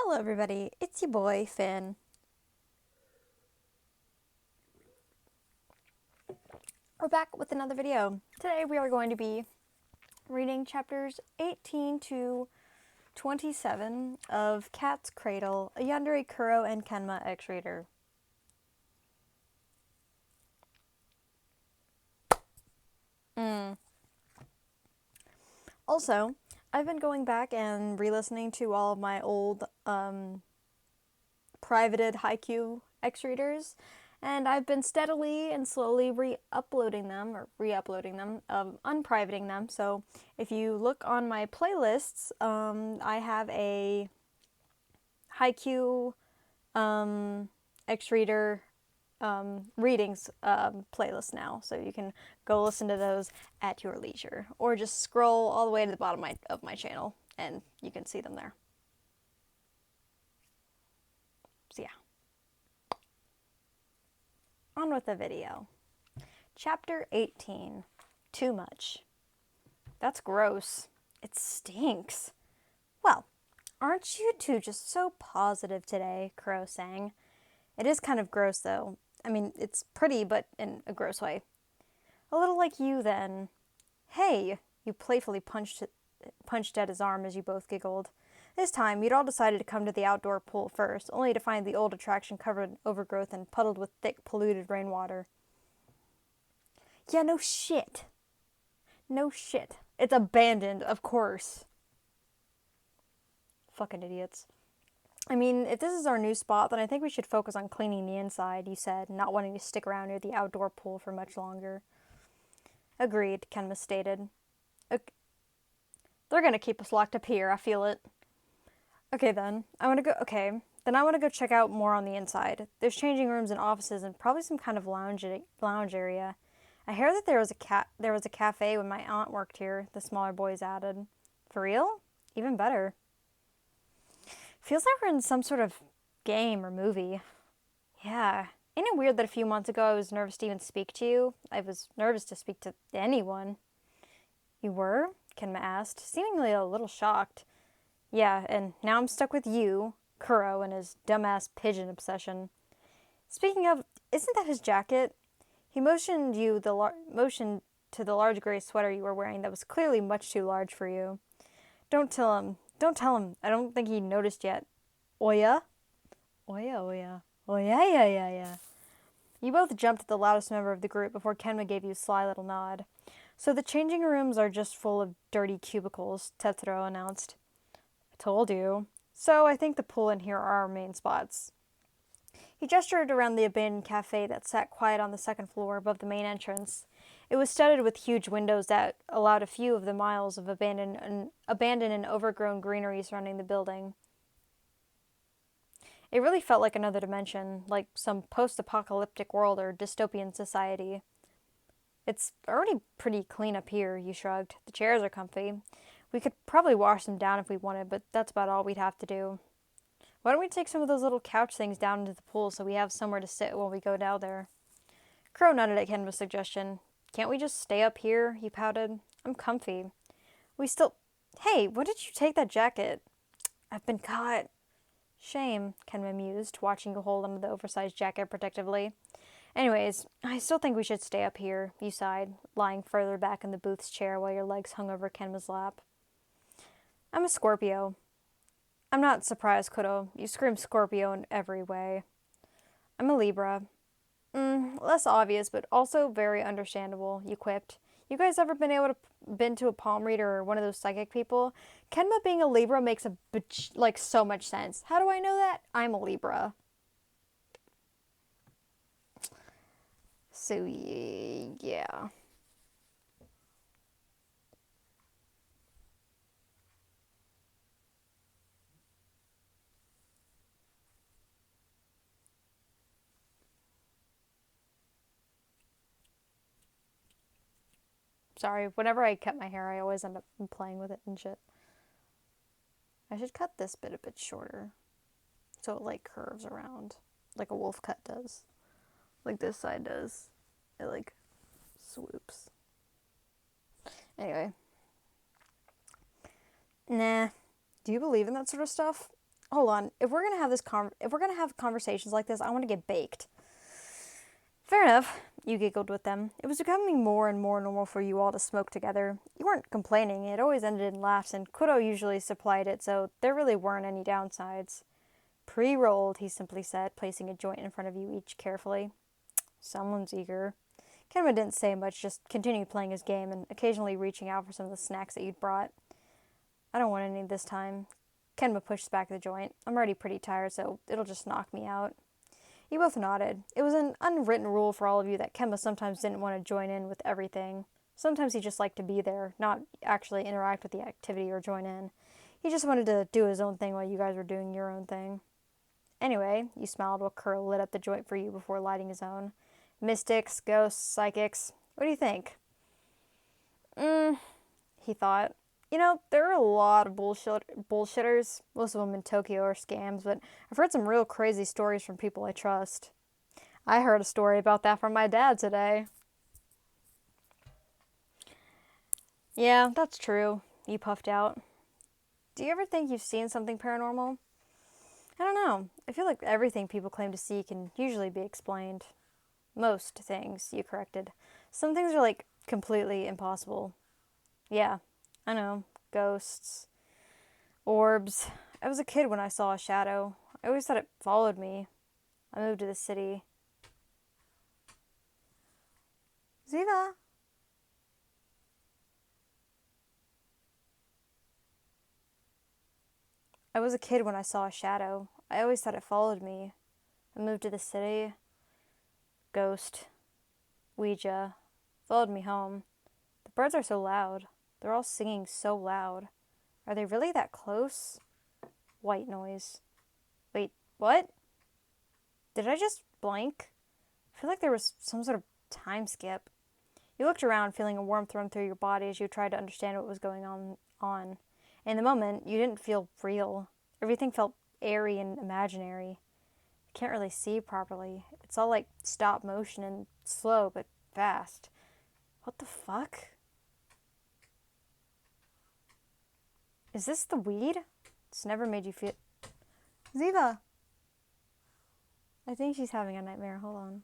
Hello everybody, it's your boy Finn. We're back with another video. Today we are going to be reading chapters 18 to 27 of Cat's Cradle, a Yandere, Kuroo, and Kenma X-Reader. Also, I've been going back and re-listening to all of my old privated haiku X-Readers, and I've been steadily and slowly re-uploading them, unprivating them. So if you look on my playlists, I have a haiku X-Reader readings playlist now, so you can go listen to those at your leisure, or just scroll all the way to the bottom of my channel and you can see them there. So yeah. On with the video. Chapter 18. Too much. That's gross. It stinks. Well, aren't you two just so positive today? Kuroo sang. It is kind of gross though. I mean, it's pretty, but in a gross way. A little like you then. Hey, you playfully punched at his arm as you both giggled. This time, you'd all decided to come to the outdoor pool first, only to find the old attraction covered in overgrowth and puddled with thick, polluted rainwater. Yeah, no shit. No shit. It's abandoned, of course. Fucking idiots. I mean, if this is our new spot, then I think we should focus on cleaning the inside, you said, not wanting to stick around near the outdoor pool for much longer. Agreed, Kenma stated. Okay. They're gonna keep us locked up here, I feel it. Okay, then. I want to go check out more on the inside. There's changing rooms and offices and probably some kind of lounge area. I hear that there was a cafe when my aunt worked here, the smaller boys added. For real? Even better. Feels like we're in some sort of game or movie. Yeah. Ain't it weird that a few months ago I was nervous to even speak to you? I was nervous to speak to anyone. You were? Kenma asked, seemingly a little shocked. Yeah, and now I'm stuck with you, Kuroo, and his dumbass pigeon obsession. Speaking of, isn't that his jacket? He motioned to the large gray sweater you were wearing that was clearly much too large for you. Don't tell him. Don't tell him. I don't think he noticed yet. Oya? Oya, oya. Oya, yeah, yeah, yeah. You both jumped at the loudest member of the group before Kenma gave you a sly little nod. So the changing rooms are just full of dirty cubicles, Tetsuro announced. I told you. So I think the pool and here are our main spots. He gestured around the abandoned cafe that sat quiet on the second floor above the main entrance. It was studded with huge windows that allowed a few of the miles of abandoned and overgrown greenery surrounding the building. It really felt like another dimension, like some post-apocalyptic world or dystopian society. It's already pretty clean up here, you shrugged. The chairs are comfy. We could probably wash them down if we wanted, but that's about all we'd have to do. Why don't we take some of those little couch things down into the pool so we have somewhere to sit while we go down there? Kuroo nodded at Kenma's suggestion. Can't we just stay up here? He pouted. I'm comfy. Hey, when did you take that jacket? I've been caught. Shame, Kenma mused, watching you hold onto the oversized jacket protectively. Anyways, I still think we should stay up here, you sighed, lying further back in the booth's chair while your legs hung over Kenma's lap. I'm a Scorpio. I'm not surprised, Kuroo. You scream Scorpio in every way. I'm a Libra. Less obvious, but also very understandable, you quipped. You guys ever been to a palm reader or one of those psychic people? Kenma being a Libra makes so much sense. How do I know that? I'm a Libra. So, yeah. Sorry, whenever I cut my hair, I always end up playing with it and shit. I should cut this bit a bit shorter, so it, like, curves around, like a wolf cut does. Like this side does. It, like, swoops. Anyway. Nah. Do you believe in that sort of stuff? Hold on. If we're gonna have if we're gonna have conversations like this, I want to get baked. Fair enough, you giggled with them. It was becoming more and more normal for you all to smoke together. You weren't complaining, it always ended in laughs, and Kuroo usually supplied it, so there really weren't any downsides. Pre-rolled, he simply said, placing a joint in front of you each carefully. Someone's eager. Kenma didn't say much, just continued playing his game and occasionally reaching out for some of the snacks that you'd brought. I don't want any this time. Kenma pushed back the joint. I'm already pretty tired, so it'll just knock me out. You both nodded. It was an unwritten rule for all of you that Kenma sometimes didn't want to join in with everything. Sometimes he just liked to be there, not actually interact with the activity or join in. He just wanted to do his own thing while you guys were doing your own thing. Anyway, you smiled while Kuroo lit up the joint for you before lighting his own. Mystics, ghosts, psychics. What do you think? He thought. You know, there are a lot of bullshitters. Most of them in Tokyo are scams, but I've heard some real crazy stories from people I trust. I heard a story about that from my dad today. Yeah, that's true, you puffed out. Do you ever think you've seen something paranormal? I don't know. I feel like everything people claim to see can usually be explained. Most things, you corrected. Some things are like completely impossible. Yeah, I know. Ghosts. Orbs. I was a kid when I saw a shadow. I always thought it followed me. I moved to the city. Ziva! I was a kid when I saw a shadow. I always thought it followed me. I moved to the city. Ghost. Ouija. Followed me home. The birds are so loud. They're all singing so loud. Are they really that close? White noise. Wait, what? Did I just blank? I feel like there was some sort of time skip. You looked around, feeling a warmth run through your body as you tried to understand what was going on. In the moment, you didn't feel real. Everything felt airy and imaginary. I can't really see properly. It's all like stop motion and slow but fast. What the fuck? Is this the weed? It's never made you feel... Ziva! I think she's having a nightmare. Hold on.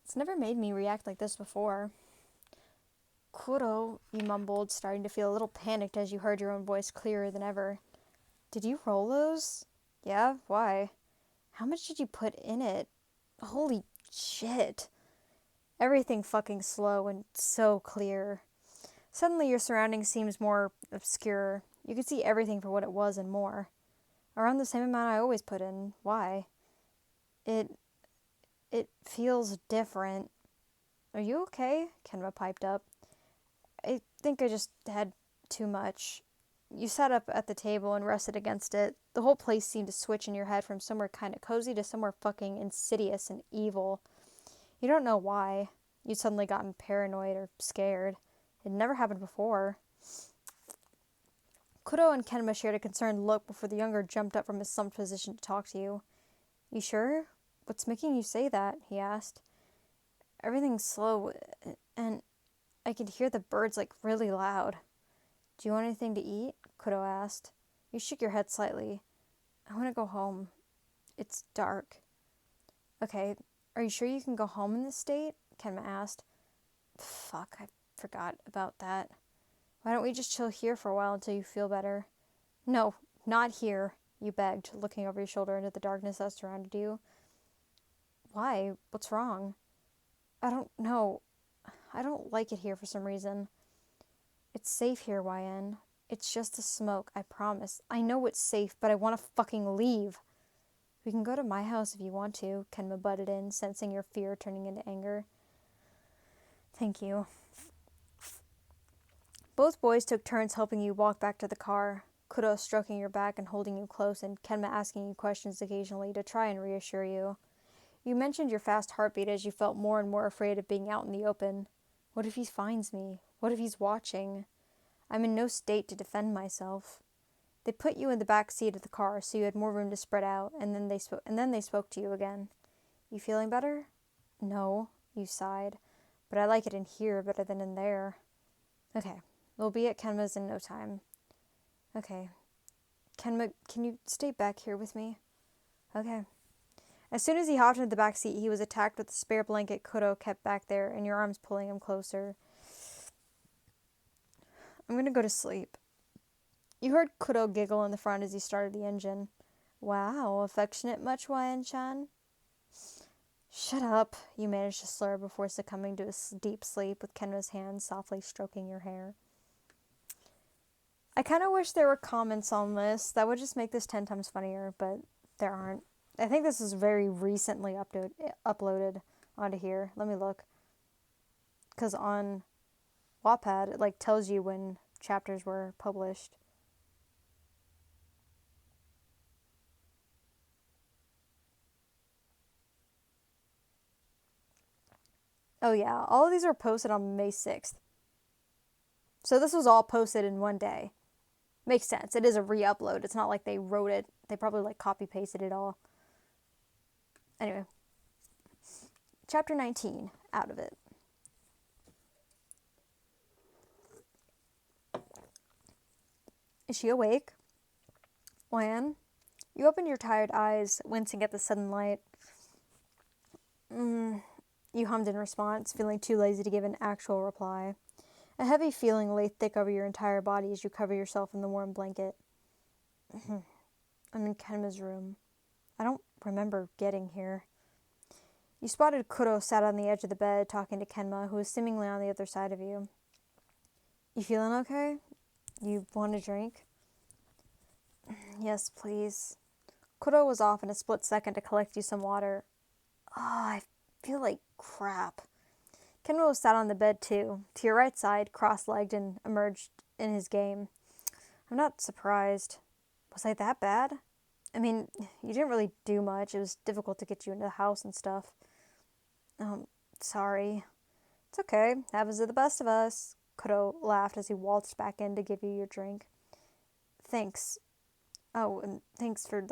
It's never made me react like this before. Kuroo, you mumbled, starting to feel a little panicked as you heard your own voice clearer than ever. Did you roll those? Yeah? Why? How much did you put in it? Holy shit. Everything fucking slow and so clear. Suddenly your surroundings seems more obscure. You could see everything for what it was and more. Around the same amount I always put in. Why? It feels different. Are you okay? Kenma piped up. I think I just had too much. You sat up at the table and rested against it. The whole place seemed to switch in your head from somewhere kind of cozy to somewhere fucking insidious and evil. You don't know why. You'd suddenly gotten paranoid or scared. It never happened before. Kuroo and Kenma shared a concerned look before the younger jumped up from his slumped position to talk to you. You sure? What's making you say that? He asked. Everything's slow, and I could hear the birds like really loud. Do you want anything to eat? Kuroo asked. You shook your head slightly. I want to go home. It's dark. Okay, are you sure you can go home in this state? Kenma asked. Fuck, I forgot about that. Why don't we just chill here for a while until you feel better? No, not here, you begged, looking over your shoulder into the darkness that surrounded you. Why? What's wrong? I don't know. I don't like it here for some reason. It's safe here, YN. It's just the smoke, I promise. I know it's safe, but I want to fucking leave. We can go to my house if you want to, Kenma butted in, sensing your fear turning into anger. Thank you. Both boys took turns helping you walk back to the car, Kuroo stroking your back and holding you close, and Kenma asking you questions occasionally to try and reassure you. You mentioned your fast heartbeat as you felt more and more afraid of being out in the open. What if he finds me? What if he's watching? I'm in no state to defend myself. They put you in the back seat of the car so you had more room to spread out, and then they spoke to you again. You feeling better? No, you sighed. But I like it in here better than in there. Okay, We'll be at Kenma's in no time. Okay. Kenma, can you stay back here with me? Okay. As soon as he hopped into the back seat, he was attacked with the spare blanket Kuroo kept back there, and your arms pulling him closer. I'm gonna go to sleep. You heard Kuroo giggle in the front as he started the engine. Wow, affectionate much, Wyan-chan? Shut up, you managed to slur before succumbing to a deep sleep with Kenma's hand softly stroking your hair. I kind of wish there were comments on this. That would just make this 10 times funnier, but there aren't. I think this is very recently uploaded onto here. Let me look. Because on Wattpad, it like tells you when chapters were published. Oh yeah, all of these were posted on May 6th. So this was all posted in one day. Makes sense. It is a re-upload. It's not like they wrote it. They probably like copy-pasted it all. Anyway. Chapter 19. Out of it. Is she awake? Wan? You opened your tired eyes, wincing at the sudden light. You hummed in response, feeling too lazy to give an actual reply. A heavy feeling lay thick over your entire body as you cover yourself in the warm blanket. I'm in Kenma's room. I don't remember getting here. You spotted Kuroo sat on the edge of the bed talking to Kenma, who was seemingly on the other side of you. You feeling okay? You want a drink? Yes, please. Kuroo was off in a split second to collect you some water. I feel like crap. Kenma was sat on the bed too, to your right side, cross-legged and emerged in his game. I'm not surprised. Was I that bad? I mean, you didn't really do much. It was difficult to get you into the house and stuff. Sorry. It's okay. Happens to the best of us. Kuroo laughed as he waltzed back in to give you your drink. Thanks. Oh, and thanks for,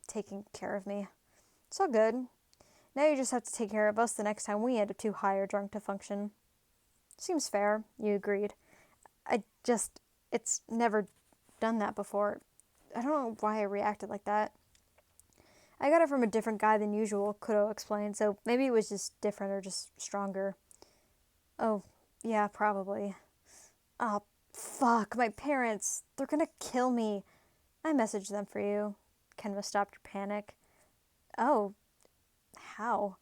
taking care of me. It's all good. Now you just have to take care of us the next time we end up too high or drunk to function. Seems fair, you agreed. It's never done that before. I don't know why I reacted like that. I got it from a different guy than usual, Kuroo explained, so maybe it was just different or just stronger. Oh, yeah, probably. Oh, fuck, my parents. They're gonna kill me. I messaged them for you. Kenma stopped your panic. Oh, how?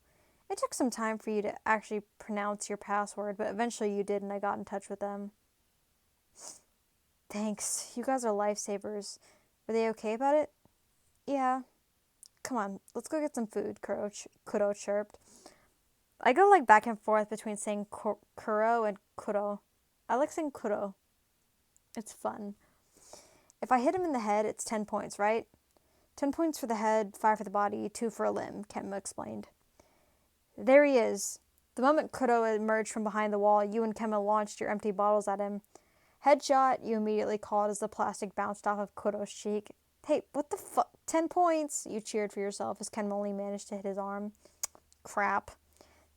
It took some time for you to actually pronounce your password, but eventually you did and I got in touch with them. Thanks. You guys are lifesavers. Were they okay about it? Yeah. Come on, let's go get some food, Kuroo chirped. I go back and forth between saying Kuroo and Kuroo. I like saying Kuroo. It's fun. If I hit him in the head, it's 10 points, right? 10 points for the head, 5 for the body, 2 for a limb, Kenma explained. There he is. The moment Kuroo emerged from behind the wall, you and Kenma launched your empty bottles at him. Headshot, you immediately called as the plastic bounced off of Kuroo's cheek. Hey, what the fuck? 10 points! You cheered for yourself as Kenma only managed to hit his arm. Crap.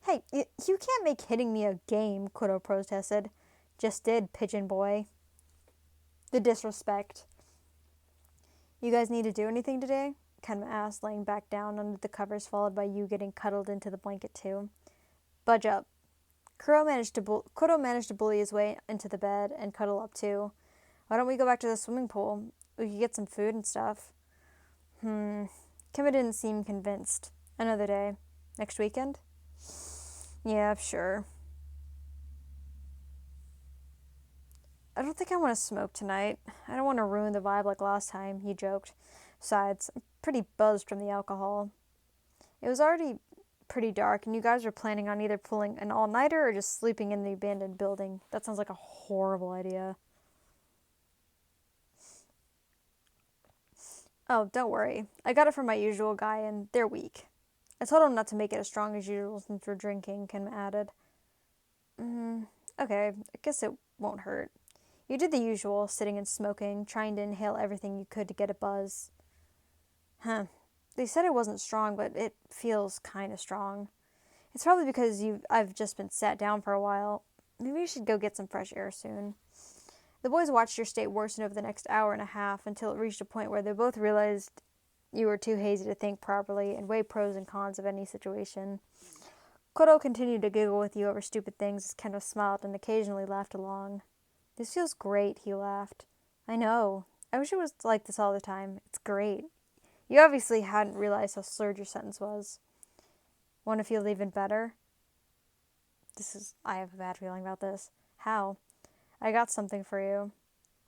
Hey, you can't make hitting me a game, Kuroo protested. Just did, pigeon boy. The disrespect. You guys need to do anything today? Kenma asked, laying back down under the covers, followed by you getting cuddled into the blanket too. Budge up. Kuroo managed to bully his way into the bed and cuddle up too. Why don't we go back to the swimming pool? We could get some food and stuff. Kenma didn't seem convinced. Another day. Next weekend? Yeah, sure. I don't think I want to smoke tonight. I don't want to ruin the vibe like last time, he joked. Besides, I'm pretty buzzed from the alcohol. It was already pretty dark, and you guys were planning on either pulling an all-nighter or just sleeping in the abandoned building. That sounds like a horrible idea. Oh, don't worry. I got it from my usual guy, and they're weak. I told him not to make it as strong as usual since we're drinking, Kenma added. Okay, I guess it won't hurt. You did the usual, sitting and smoking, trying to inhale everything you could to get a buzz. Huh. They said it wasn't strong, but it feels kind of strong. It's probably because I've just been sat down for a while. Maybe you should go get some fresh air soon. The boys watched your state worsen over the next hour and a half until it reached a point where they both realized you were too hazy to think properly and weigh pros and cons of any situation. Kuroo continued to giggle with you over stupid things as Kenma smiled and occasionally laughed along. This feels great, he laughed. I know. I wish it was like this all the time. It's great. You obviously hadn't realized how slurred your sentence was. Want to feel even better? I have a bad feeling about this. How? I got something for you.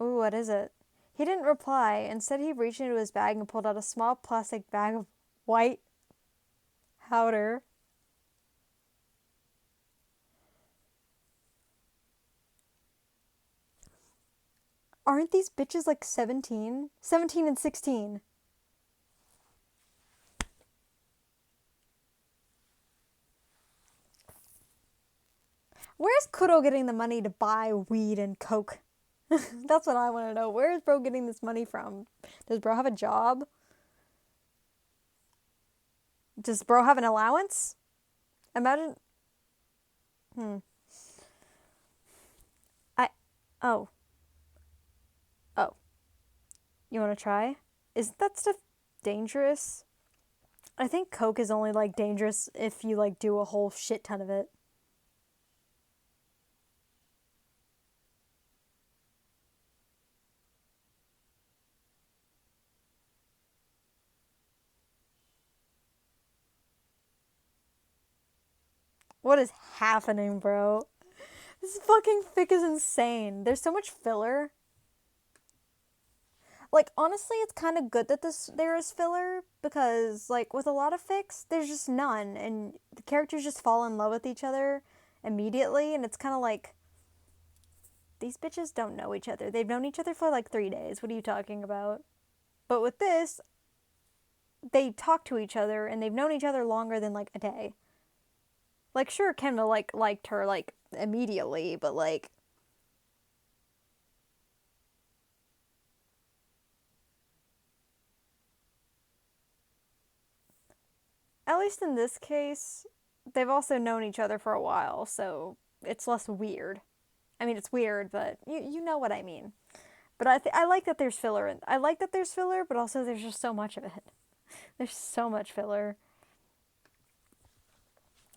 Ooh, what is it? He didn't reply. Instead, he reached into his bag and pulled out a small plastic bag of white powder. Aren't these bitches like 17? 17 and 16. Where's Kuroo getting the money to buy weed and coke? That's what I want to know. Where is bro getting this money from? Does bro have a job? Does bro have an allowance? Imagine... Oh. Oh. You want to try? Isn't that stuff dangerous? I think coke is only, like, dangerous if you, like, do a whole shit ton of it. What is happening, bro? This fucking fic is insane. There's so much filler. Like, honestly, it's kind of good that there is filler, because, like, with a lot of fics, there's just none, and the characters just fall in love with each other immediately, and it's kind of like, these bitches don't know each other. They've known each other for, like, 3 days. What are you talking about? But with this, they talk to each other, and they've known each other longer than, like, a day. Like, sure, Kenma, like, liked her, like, immediately, but, like... At least in this case, they've also known each other for a while, so it's less weird. I mean, it's weird, but you know what I mean. But I like that there's filler. I like that there's filler, but also there's just so much of it. There's so much filler.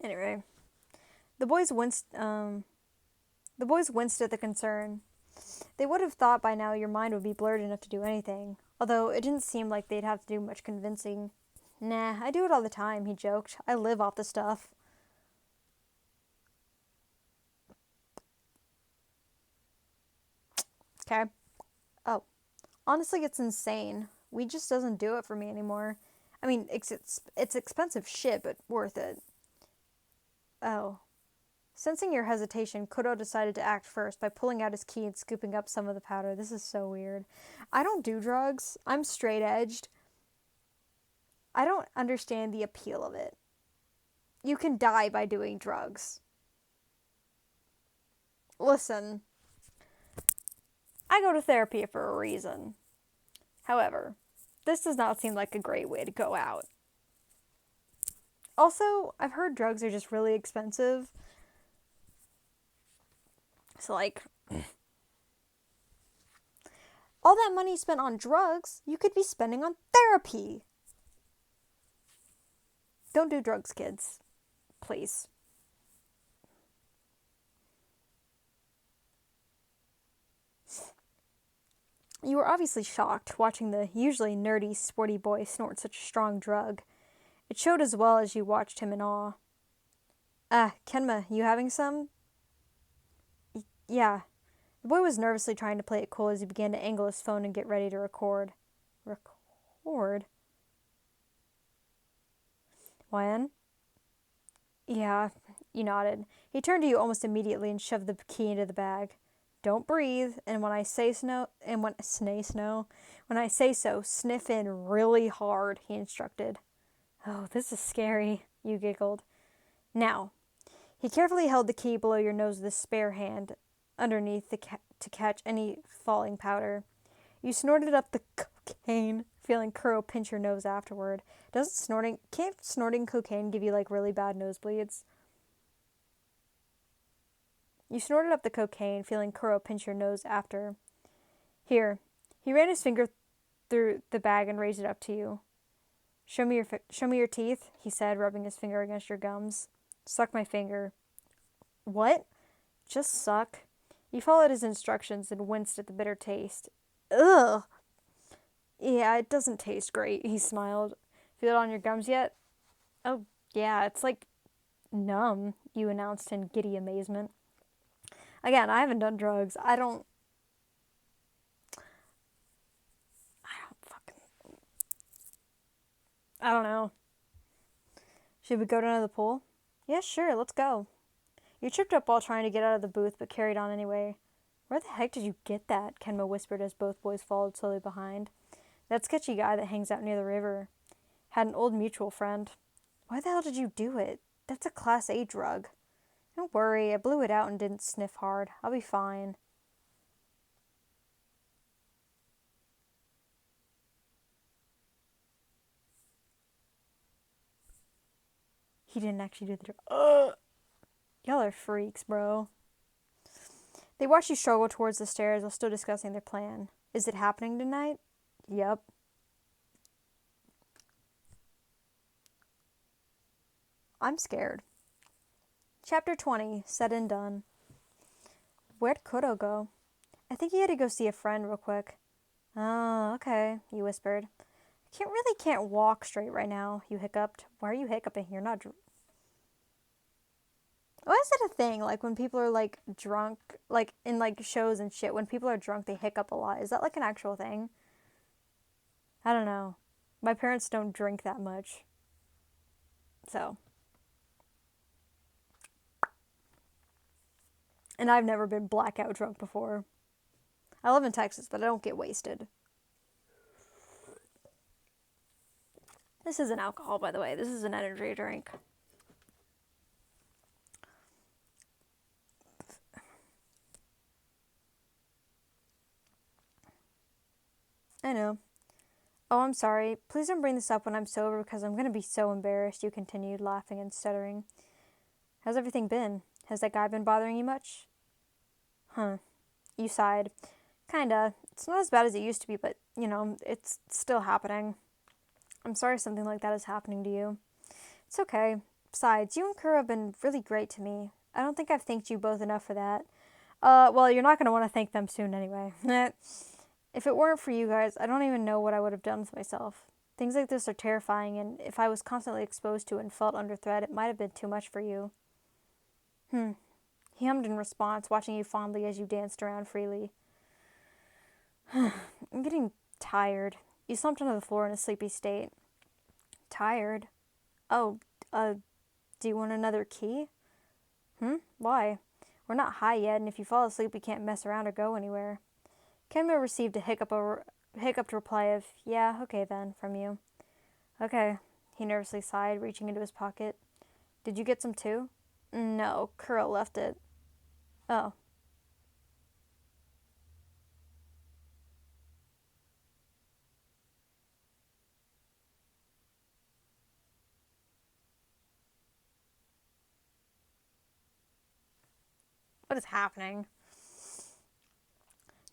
Anyway, the boys winced at the concern. They would have thought by now your mind would be blurred enough to do anything, although it didn't seem like they'd have to do much convincing. Nah, I do it all the time, he joked. I live off the stuff. Okay. Oh. Honestly, it's insane. Weed just doesn't do it for me anymore. I mean, it's expensive shit, but worth it. Oh. Sensing your hesitation, Kuroo decided to act first by pulling out his key and scooping up some of the powder. This is so weird. I don't do drugs. I'm straight-edged. I don't understand the appeal of it. You can die by doing drugs. Listen, I go to therapy for a reason. However, this does not seem like a great way to go out. Also, I've heard drugs are just really expensive. So, like, all that money spent on drugs, you could be spending on therapy. Don't do drugs, kids. Please. You were obviously shocked watching the usually nerdy, sporty boy snort such a strong drug. It showed as well as you watched him in awe. Kenma, you having some? Yeah. The boy was nervously trying to play it cool as he began to angle his phone and get ready to record. Record? When? Yeah, you nodded. He turned to you almost immediately and shoved the key into the bag. Don't breathe, and when I say so, sniff in really hard, he instructed. Oh, this is scary, you giggled. Now, he carefully held the key below your nose with his spare hand underneath to catch any falling powder. You snorted up the cocaine, feeling Kuroo pinch your nose afterward. Can't snorting cocaine give you, like, really bad nosebleeds? You snorted up the cocaine, feeling Kuroo pinch your nose after. Here. He ran his finger through the bag and raised it up to you. Show me your teeth, he said, rubbing his finger against your gums. Suck my finger. What? Just suck. You followed his instructions and winced at the bitter taste. Ugh. Yeah, it doesn't taste great, he smiled. Feel it on your gums yet? Oh, yeah, it's like numb, you announced in giddy amazement. Again, I haven't done drugs. I don't fucking... I don't know. Should we go down to the pool? Yeah, sure, let's go. You tripped up while trying to get out of the booth, but carried on anyway. Where the heck did you get that? Kenma whispered as both boys followed slowly behind. That sketchy guy that hangs out near the river. Had an old mutual friend. Why the hell did you do it? That's a Class A drug. Don't worry, I blew it out and didn't sniff hard. I'll be fine. He didn't actually do the drug. Ugh! Y'all are freaks, bro. They watched you struggle towards the stairs while still discussing their plan. Is it happening tonight? Yep. I'm scared. Chapter 20, said and done. Where'd Kuroo go? I think he had to go see a friend real quick. Oh, okay, you whispered. I can't walk straight right now, you hiccuped. Why are you hiccuping? You're not Why is it a thing? Like when people are like drunk, like in like shows and shit, when people are drunk, they hiccup a lot. Is that like an actual thing? I don't know. My parents don't drink that much. So. And I've never been blackout drunk before. I live in Texas, but I don't get wasted. This isn't alcohol, by the way. This is an energy drink. I know. Oh, I'm sorry. Please don't bring this up when I'm sober because I'm going to be so embarrassed, you continued, laughing and stuttering. How's everything been? Has that guy been bothering you much? Huh. You sighed. Kinda. It's not as bad as it used to be, but, you know, it's still happening. I'm sorry something like that is happening to you. It's okay. Besides, you and Kuroo have been really great to me. I don't think I've thanked you both enough for that. Well, you're not going to want to thank them soon anyway. If it weren't for you guys, I don't even know what I would have done with myself. Things like this are terrifying, and if I was constantly exposed to it and felt under threat, it might have been too much for you. He hummed in response, watching you fondly as you danced around freely. I'm getting tired. You slumped onto the floor in a sleepy state. Tired? Oh, do you want another key? Why? We're not high yet, and if you fall asleep, we can't mess around or go anywhere. Kenma received a hiccuped reply of, yeah, okay then, from you. Okay, he nervously sighed, reaching into his pocket. Did you get some too? No, Kuroo left it. Oh. What is happening?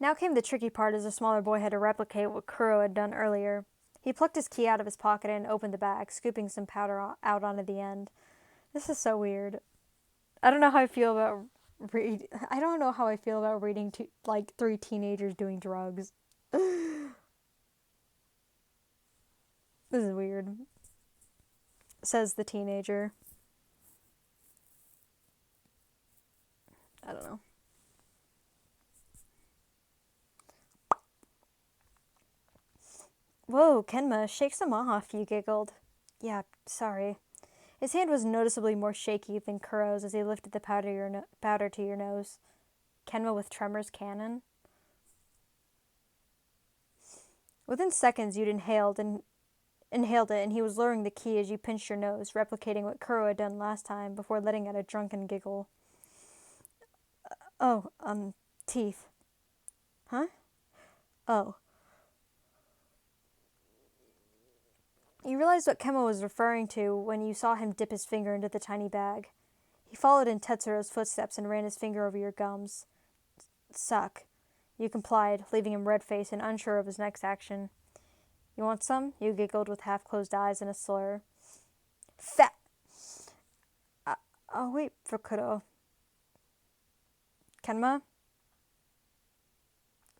Now came the tricky part as the smaller boy had to replicate what Kuroo had done earlier. He plucked his key out of his pocket and opened the bag, scooping some powder out onto the end. This is so weird. I don't know how I feel about I don't know how I feel about reading like 3 teenagers doing drugs. This is weird, says the teenager. I don't know. Whoa, Kenma, shake some off, you giggled. Yeah, sorry. His hand was noticeably more shaky than Kuroo's as he lifted the powder to your nose. Kenma with tremors cannon. Within seconds, you'd inhaled it, and he was lowering the key as you pinched your nose, replicating what Kuroo had done last time before letting out a drunken giggle. Teeth. Huh? Oh. You realized what Kenma was referring to when you saw him dip his finger into the tiny bag. He followed in Tetsuro's footsteps and ran his finger over your gums. Suck. You complied, leaving him red-faced and unsure of his next action. You want some? You giggled with half-closed eyes and a slur. Fat! I'll wait for Kuroo. Kenma?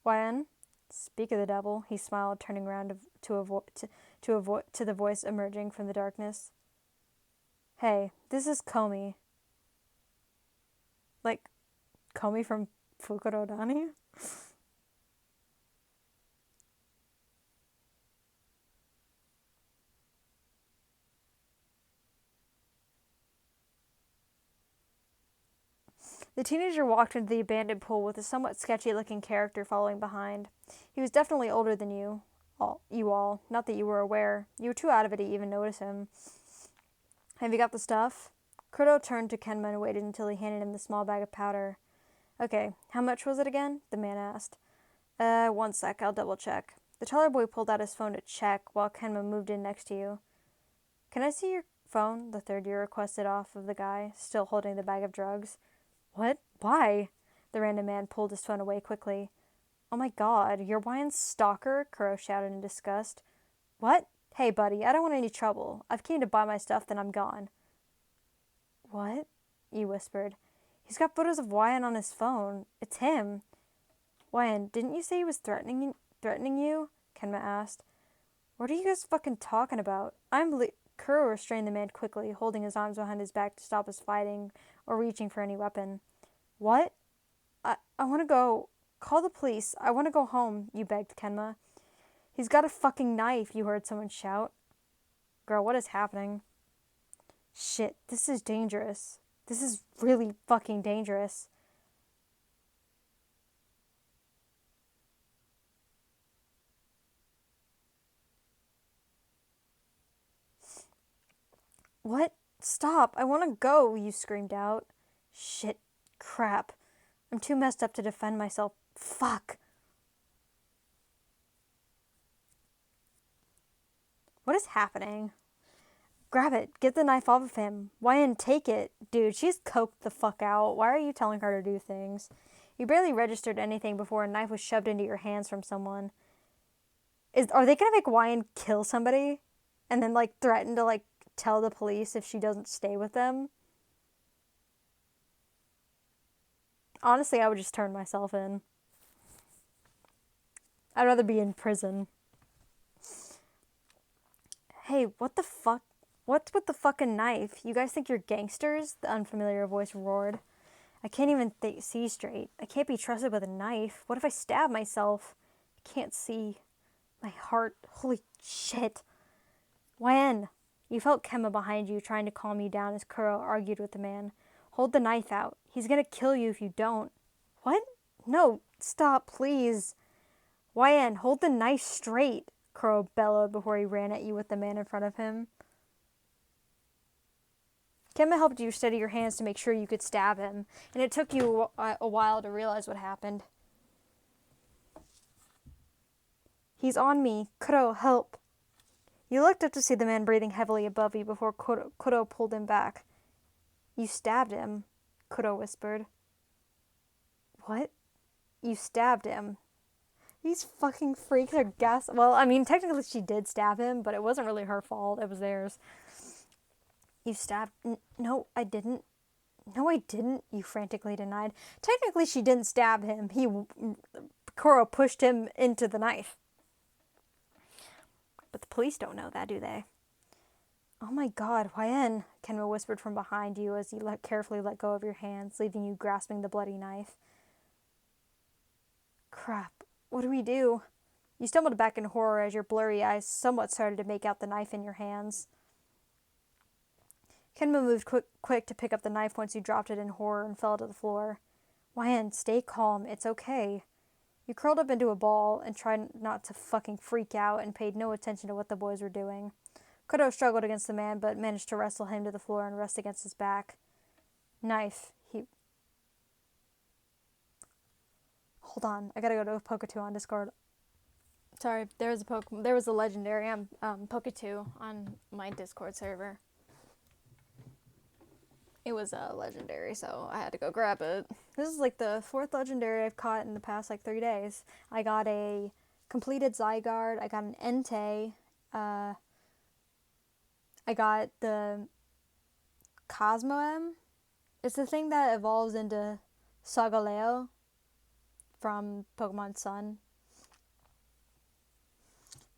Yen? Speak of the devil, he smiled, turning around to the voice emerging from the darkness. Hey, this is Komi. Like, Komi from Fukurodani? The teenager walked into the abandoned pool with a somewhat sketchy-looking character following behind. He was definitely older than you all. Not that you were aware. You were too out of it to even notice him. Have you got the stuff? Kuroo turned to Kenma and waited until he handed him the small bag of powder. Okay, how much was it again? The man asked. 1 sec, I'll double check. The taller boy pulled out his phone to check while Kenma moved in next to you. Can I see your phone? The third year requested off of the guy, still holding the bag of drugs. What? Why? The random man pulled his phone away quickly. Oh my god, you're Ryan's stalker? Kuroo shouted in disgust. What? Hey buddy, I don't want any trouble. I've came to buy my stuff, then I'm gone. What? You whispered. He's got photos of Wyan on his phone. It's him. Wyan, didn't you say he was threatening you? Kenma asked. What are you guys fucking talking about? Kuroo restrained the man quickly, holding his arms behind his back to stop his fighting or reaching for any weapon. What? I want to go. Call the police. I want to go home, you begged Kenma. He's got a fucking knife, you heard someone shout. Girl, what is happening? Shit, this is dangerous. This is really fucking dangerous. What? Stop, I want to go, you screamed out. Shit, crap. I'm too messed up to defend myself. Fuck. What is happening? Grab it. Get the knife off of him. Wyan, take it. Dude, she's coked the fuck out. Why are you telling her to do things? You barely registered anything before a knife was shoved into your hands from someone. Are they gonna make Wyan kill somebody? And then, threaten to, tell the police if she doesn't stay with them? Honestly, I would just turn myself in. I'd rather be in prison. Hey, what the fuck? What's with the fucking knife? You guys think you're gangsters? The unfamiliar voice roared. I can't even see straight. I can't be trusted with a knife. What if I stab myself? I can't see. My heart. Holy shit. When? You felt Kenma behind you, trying to calm you down as Kuroo argued with the man. Hold the knife out. He's gonna kill you if you don't. What? No, stop, please. Wyan, hold the knife straight, Kuroo bellowed before he ran at you with the man in front of him. Kenma helped you steady your hands to make sure you could stab him, and it took you a while to realize what happened. He's on me. Kuroo, help. You looked up to see the man breathing heavily above you before Kuroo pulled him back. You stabbed him, Kuroo whispered. What? You stabbed him. These fucking freaks are well, I mean, technically she did stab him, but it wasn't really her fault. It was theirs. You stabbed... No, I didn't. No, I didn't, you frantically denied. Technically she didn't stab him. Kuroo pushed him into the knife. But the police don't know that, do they? Oh my god, Wyan, Kenma whispered from behind you as he carefully let go of your hands, leaving you grasping the bloody knife. Crap, what do we do? You stumbled back in horror as your blurry eyes somewhat started to make out the knife in your hands. Kenma moved quick to pick up the knife once you dropped it in horror and fell to the floor. Wyan, stay calm, it's okay. You curled up into a ball and tried not to fucking freak out and paid no attention to what the boys were doing. Kuroo struggled against the man, but managed to wrestle him to the floor and rest against his back. Knife. Hold on, I gotta go to Poke2 on Discord. Sorry, there was a legendary Poke2 on my Discord server. It was legendary, so I had to go grab it. This is like the 4th legendary I've caught in the past like 3 days. I got a completed Zygarde. I got an Entei. I got the Cosmoem. It's the thing that evolves into Sagaleo from Pokemon Sun.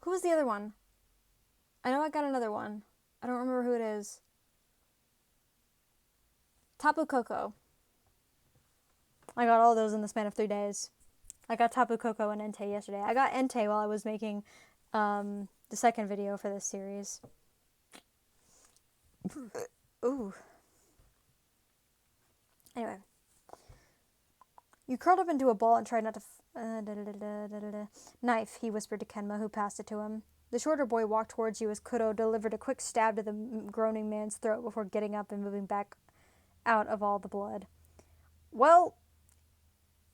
Who was the other one? I know I got another one. I don't remember who it is. Tapu Koko. I got all those in the span of 3 days. I got Tapu Koko and Entei yesterday. I got Entei while I was making the second video for this series. Ooh. Anyway. You curled up into a ball and tried not to Knife, he whispered to Kenma, who passed it to him. The shorter boy walked towards you as Kuroo delivered a quick stab to the groaning man's throat before getting up and moving back out of all the blood. Well,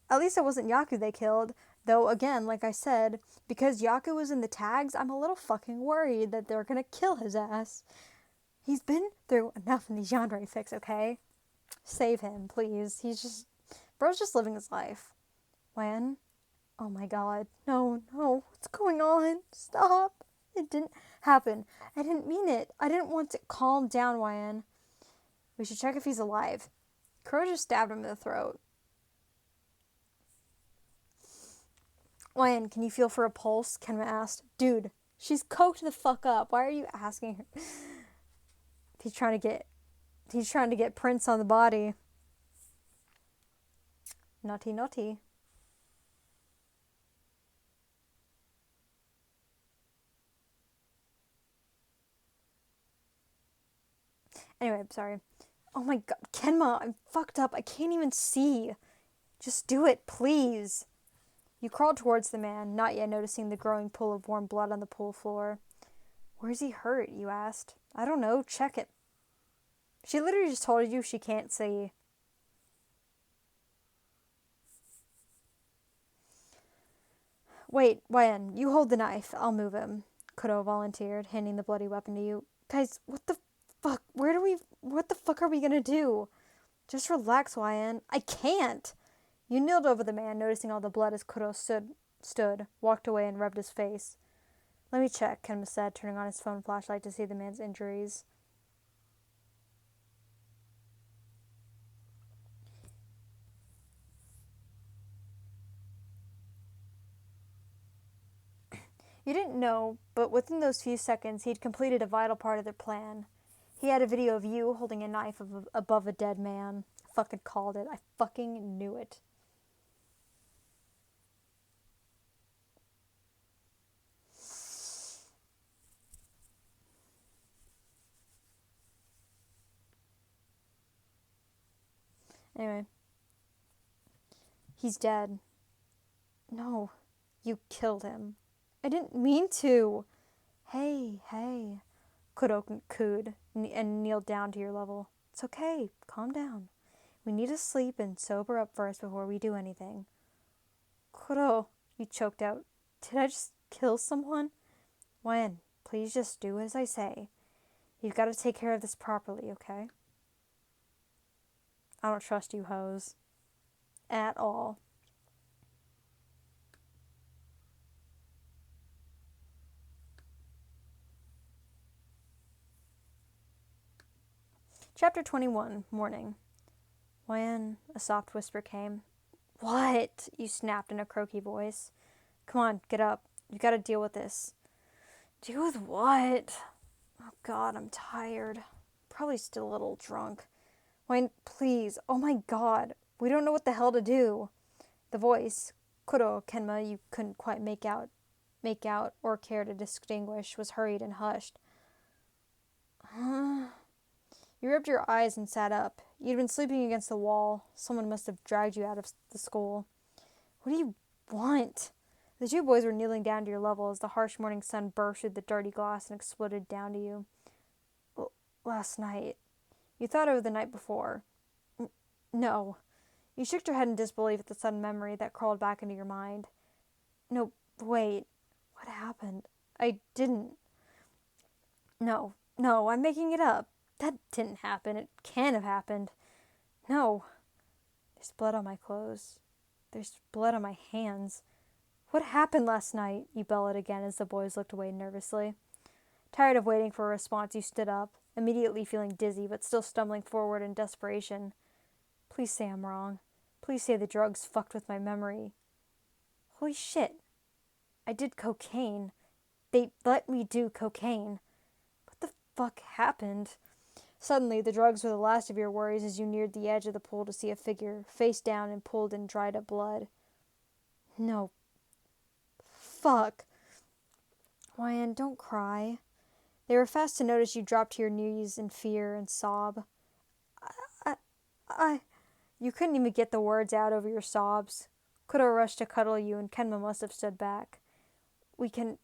at least it wasn't Yaku they killed. Though, again, like I said, because Yaku was in the tags, I'm a little fucking worried that they're gonna kill his ass. He's been through enough in these Yandere fics, okay? Save him, please. Bro's just living his life. When? Oh my god. No. What's going on? Stop. It didn't happen. I didn't mean it. I didn't want to. Calm down, Wyan. We should check if he's alive. Kuroo just stabbed him in the throat. Wyan, can you feel for a pulse? Kenma asked. Dude, she's coked the fuck up. Why are you asking her? He's trying to get prints on the body. Naughty. Anyway, sorry. Oh my god, Kenma, I'm fucked up. I can't even see. Just do it, please. You crawled towards the man, not yet noticing the growing pool of warm blood on the pool floor. Where's he hurt? You asked. I don't know. Check it. She literally just told you she can't see. Wait, Wyan, you hold the knife. I'll move him. Kuroo volunteered, handing the bloody weapon to you. Guys, what the fuck? What the fuck are we gonna do? Just relax, Wyan. I can't. You kneeled over the man, noticing all the blood as Kuroo stood, walked away and rubbed his face. Let me check, Kenma said, turning on his phone flashlight to see the man's injuries. You didn't know, but within those few seconds, he'd completed a vital part of their plan. He had a video of you holding a knife above a dead man. I fucking called it. I fucking knew it. Anyway. He's dead. No, you killed him. I didn't mean to. Hey. Kuroo cooed and kneeled down to your level. It's okay. Calm down. We need to sleep and sober up first before we do anything. Kuroo, you choked out. Did I just kill someone? Wyan, please just do as I say. You've got to take care of this properly, okay? I don't trust you hoes. At all. Chapter 21, Morning. Wyan, a soft whisper came. What? You snapped in a croaky voice. Come on, get up. You gotta deal with this. Deal with what? Oh god, I'm tired. Probably still a little drunk. Wyan, please. Oh my god. We don't know what the hell to do. The voice, Kuroo, Kenma, you couldn't quite make out or care to distinguish, was hurried and hushed. You rubbed your eyes and sat up. You'd been sleeping against the wall. Someone must have dragged you out of the school. What do you want? The two boys were kneeling down to your level as the harsh morning sun burst through the dirty glass and exploded down to you. Last night. You thought over the night before. No. You shook your head in disbelief at the sudden memory that crawled back into your mind. No, wait. What happened? I didn't. No, I'm making it up. That didn't happen. It can't have happened. No. There's blood on my clothes. There's blood on my hands. What happened last night? You bellowed again as the boys looked away nervously. Tired of waiting for a response, you stood up, immediately feeling dizzy but still stumbling forward in desperation. Please say I'm wrong. Please say the drugs fucked with my memory. Holy shit. I did cocaine. They let me do cocaine. What the fuck happened? Suddenly, the drugs were the last of your worries as you neared the edge of the pool to see a figure, face down and pulled in dried up blood. No. Fuck. Ryan, don't cry. They were fast to notice you drop to your knees in fear and sob. I... You couldn't even get the words out over your sobs. Kuroo rushed to cuddle you and Kenma must have stood back. We can...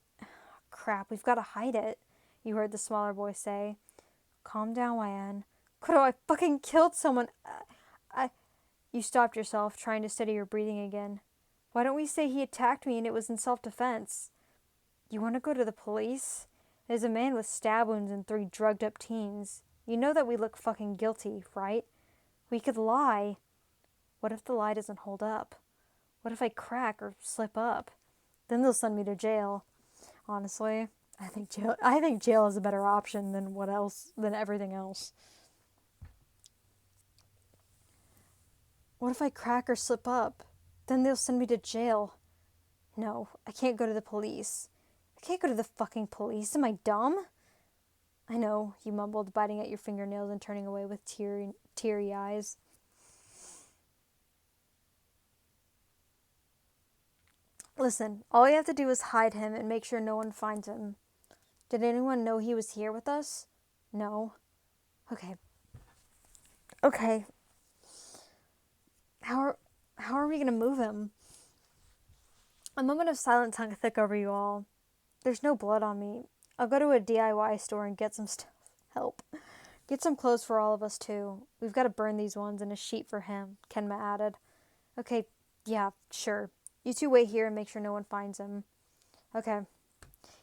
Crap, we've got to hide it, you heard the smaller boy say. Calm down, Ryan. Kuroo, I fucking killed someone. You stopped yourself, trying to steady your breathing again. Why don't we say he attacked me and it was in self-defense? You want to go to the police? There's a man with stab wounds and 3 drugged-up teens. You know that we look fucking guilty, right? We could lie. What if the lie doesn't hold up? What if I crack or slip up? Then they'll send me to jail. Honestly, I think jail is a better option than everything else. What if I crack or slip up? Then they'll send me to jail. No, I can't go to the police. I can't go to the fucking police. Am I dumb? I know, you mumbled, biting at your fingernails and turning away with teary eyes. Listen, all you have to do is hide him and make sure no one finds him. Did anyone know he was here with us? No. Okay. How are we gonna move him? A moment of silence hung thick over you all. There's no blood on me. I'll go to a DIY store and get some stuff. Help. Get some clothes for all of us, too. We've got to burn these ones and a sheet for him, Kenma added. Okay, yeah, sure. You two wait here and make sure no one finds him. Okay.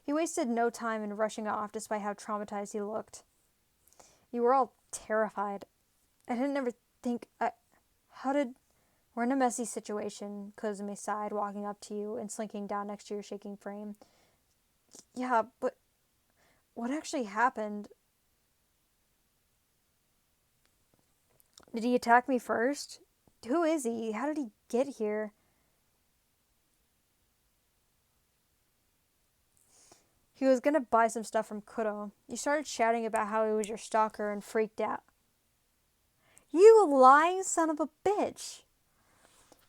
He wasted no time in rushing off despite how traumatized he looked. You were all terrified. I didn't ever think... We're in a messy situation, Kozume sighed, walking up to you and slinking down next to your shaking frame. Yeah, but what actually happened? Did he attack me first? Who is he? How did he get here? He was gonna buy some stuff from Kuroo. You started shouting about how he was your stalker and freaked out. You lying son of a bitch!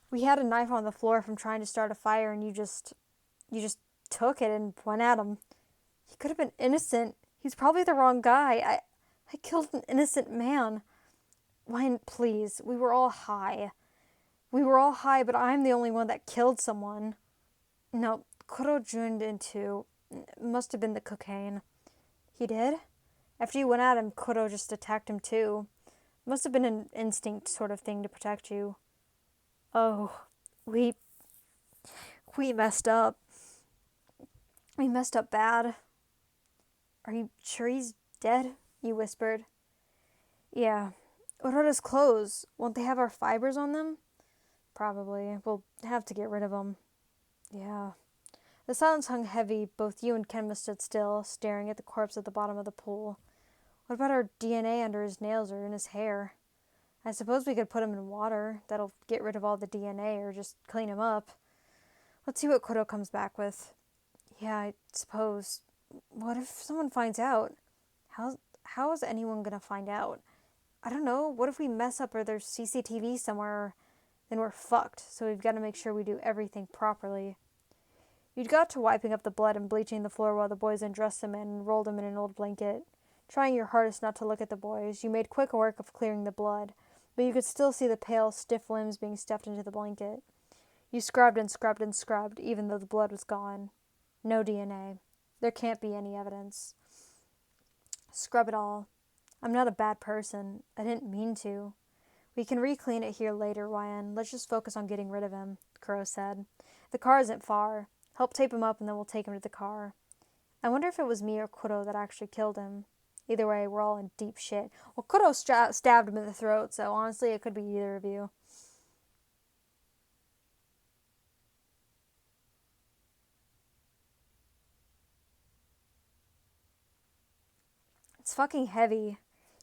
We had a knife on the floor from trying to start a fire and you just took it and went at him. He could have been innocent. He's probably the wrong guy. I killed an innocent man. Ryan, please. We were all high, but I'm the only one that killed someone. No, Kuroo joined in too. It must have been the cocaine. He did? After you went at him, Kuroo just attacked him too. Must have been an instinct sort of thing to protect you. Oh, we messed up. We messed up bad. Are you sure he's dead? You whispered. Yeah. What about his clothes? Won't they have our fibers on them? Probably. We'll have to get rid of them. Yeah. The silence hung heavy. Both you and Kenma stood still, staring at the corpse at the bottom of the pool. What about our DNA under his nails or in his hair? I suppose we could put him in water. That'll get rid of all the DNA or just clean him up. Let's see what Kuroo comes back with. Yeah, I suppose. What if someone finds out? How is anyone gonna find out? I don't know. What if we mess up or there's CCTV somewhere? Then we're fucked. So we've got to make sure we do everything properly. You'd got to wiping up the blood and bleaching the floor while the boys undressed him and rolled him in an old blanket. Trying your hardest not to look at the boys, you made quick work of clearing the blood, but you could still see the pale, stiff limbs being stuffed into the blanket. You scrubbed and scrubbed and scrubbed, even though the blood was gone. No DNA. There can't be any evidence. Scrub it all. I'm not a bad person. I didn't mean to. We can re-clean it here later, Ryan. Let's just focus on getting rid of him, Kuroo said. The car isn't far. Help tape him up and then we'll take him to the car. I wonder if it was me or Kuroo that actually killed him. Either way, we're all in deep shit. Well, Kuroo stabbed him in the throat, so honestly, it could be either of you. It's fucking heavy.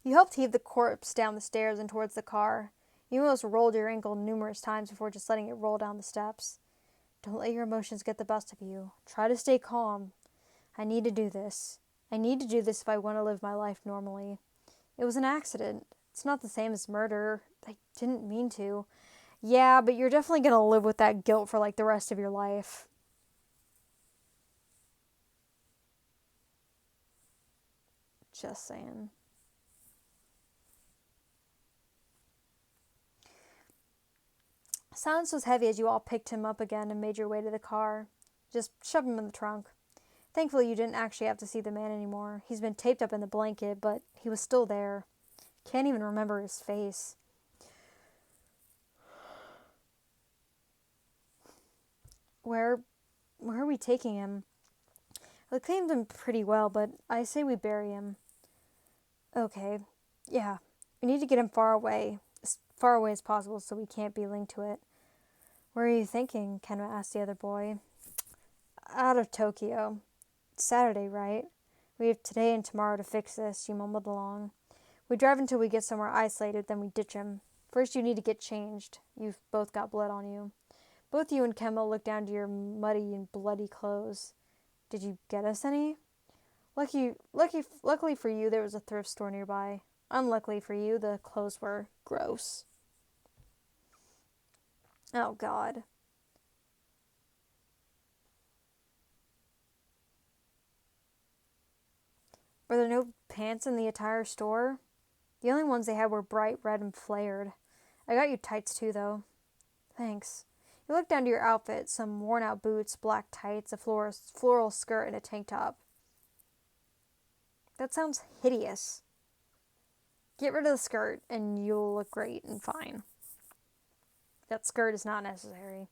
You helped heave the corpse down the stairs and towards the car. You almost rolled your ankle numerous times before just letting it roll down the steps. Don't let your emotions get the best of you. Try to stay calm. I need to do this. I need to do this if I want to live my life normally. It was an accident. It's not the same as murder. I didn't mean to. Yeah, but you're definitely going to live with that guilt for like the rest of your life. Just saying. Silence was heavy as you all picked him up again and made your way to the car. Just shove him in the trunk. Thankfully, you didn't actually have to see the man anymore. He's been taped up in the blanket, but he was still there. Can't even remember his face. Where are we taking him? I cleaned him pretty well, but I say we bury him. Okay. Yeah. We need to get him far away. As far away as possible so we can't be linked to it. Where are you thinking? Kenma asked the other boy. Out of Tokyo. It's Saturday, right? We have today and tomorrow to fix this, you mumbled along. We drive until we get somewhere isolated, then we ditch him. First you need to get changed. You've both got blood on you. Both you and Kenma looked down to your muddy and bloody clothes. Did you get us any? Luckily for you, there was a thrift store nearby. Unluckily for you, the clothes were gross. Oh, God. Were there no pants in the attire store? The only ones they had were bright red and flared. I got you tights too, though. Thanks. You looked down to your outfit, some worn-out boots, black tights, a floral skirt, and a tank top. That sounds hideous. Get rid of the skirt, and you'll look great and fine. That skirt is not necessary.